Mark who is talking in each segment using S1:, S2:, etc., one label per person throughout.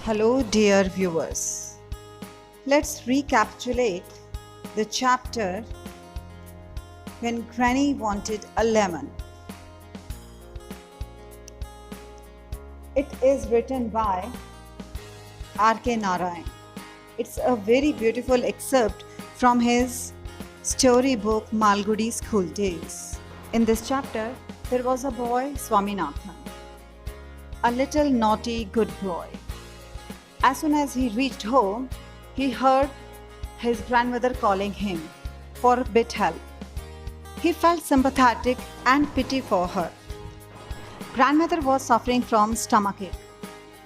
S1: Hello, dear viewers. Let's recapitulate the chapter When Granny Wanted a Lemon. It is written by R.K. Narayan. It's a very beautiful excerpt from his storybook Malgudi School Days. In this chapter, there was a boy, Swaminathan, a little naughty good boy. As soon as he reached home, he heard his grandmother calling him for a bit help. He felt sympathetic and pity for her. Grandmother was suffering from stomachache.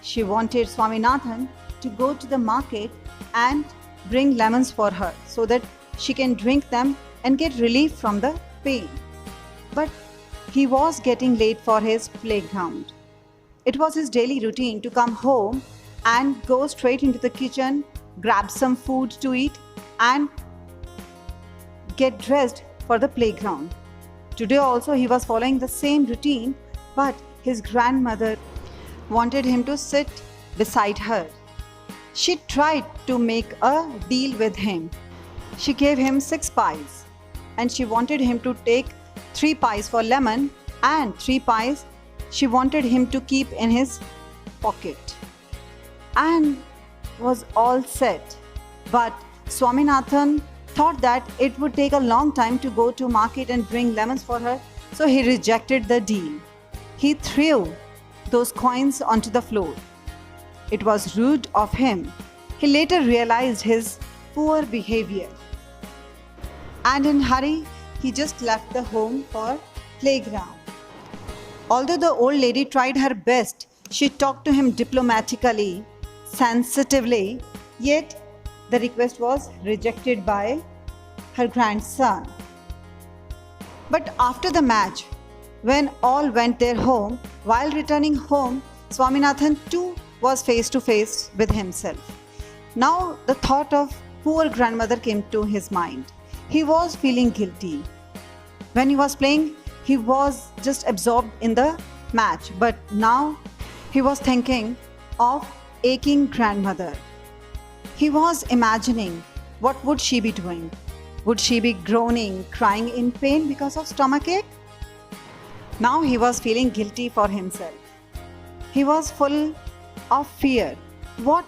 S1: She wanted Swaminathan to go to the market and bring lemons for her so that she can drink them and get relief from the pain. But he was getting late for his playground. It was his daily routine to come home and go straight into the kitchen, grab some food to eat, and get dressed for the playground. Today also he was following the same routine, but his grandmother wanted him to sit beside her. She tried to make a deal with him. She gave him 6 pies and she wanted him to take 3 pies for lemon and 3 pies she wanted him to keep in his pocket. And was all set. But Swaminathan thought that it would take a long time to go to market and bring lemons for her, so he rejected the deal. He threw those coins onto the floor. It was rude of him. He later realized his poor behavior. And in hurry, he just left the home for playground. Although the old lady tried her best, she talked to him diplomatically, sensitively, yet the request was rejected by her grandson. But after the match, when all went their home, while returning home, Swaminathan too was face to face with himself. Now the thought of poor grandmother came to his mind. He was feeling guilty. When he was playing, he was just absorbed in the match, but now he was thinking of aching grandmother. He was imagining what would she be doing. Would she be groaning, crying in pain because of stomachache? Now he was feeling guilty for himself. He was full of fear. What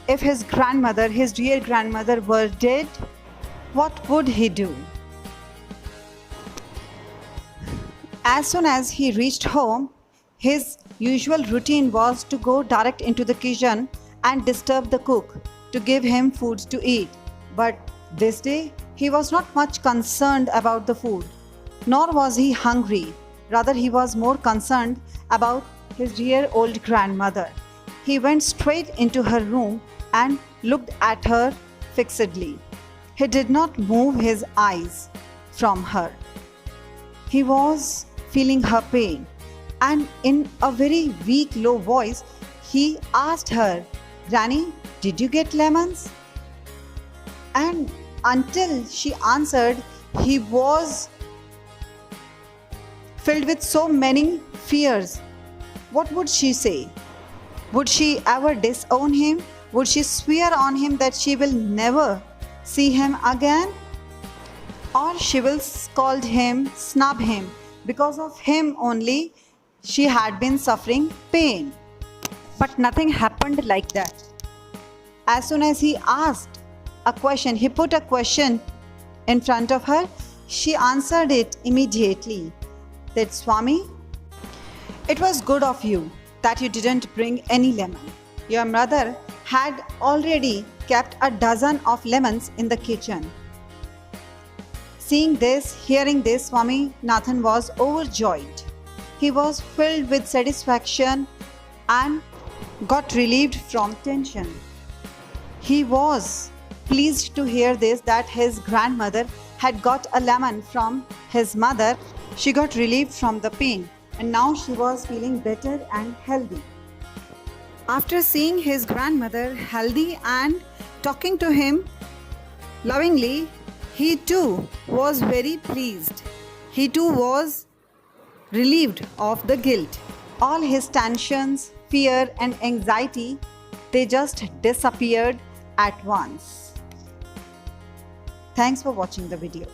S1: if his grandmother, his dear grandmother, were dead? What would he do? As soon as he reached home, his usual routine was to go direct into the kitchen and disturb the cook to give him food to eat. But this day, he was not much concerned about the food, nor was he hungry. Rather, he was more concerned about his dear old grandmother. He went straight into her room and looked at her fixedly. He did not move his eyes from her. He was feeling her pain, and in a very weak, low voice, he asked her, "Granny, did you get lemons?" And until she answered, he was filled with so many fears. What would she say? Would she ever disown him? Would she swear on him that she will never see him again? Or she will scold him, snub him? Because of him only, she had been suffering pain. But nothing happened like that. As soon as he asked a question, he put a question in front of her, she answered it immediately. That, "Swami, it was good of you that you didn't bring any lemon. Your mother had already kept a dozen of lemons in the kitchen." Seeing this, hearing this, Swaminathan was overjoyed. He was filled with satisfaction and got relieved from tension. He was pleased to hear this, that his grandmother had got a lemon from his mother. She got relieved from the pain and now she was feeling better and healthy. After seeing his grandmother healthy and talking to him lovingly, he too was very pleased. He too was relieved of the guilt. All his tensions, fear and anxiety They just disappeared at once. Thanks for watching the video.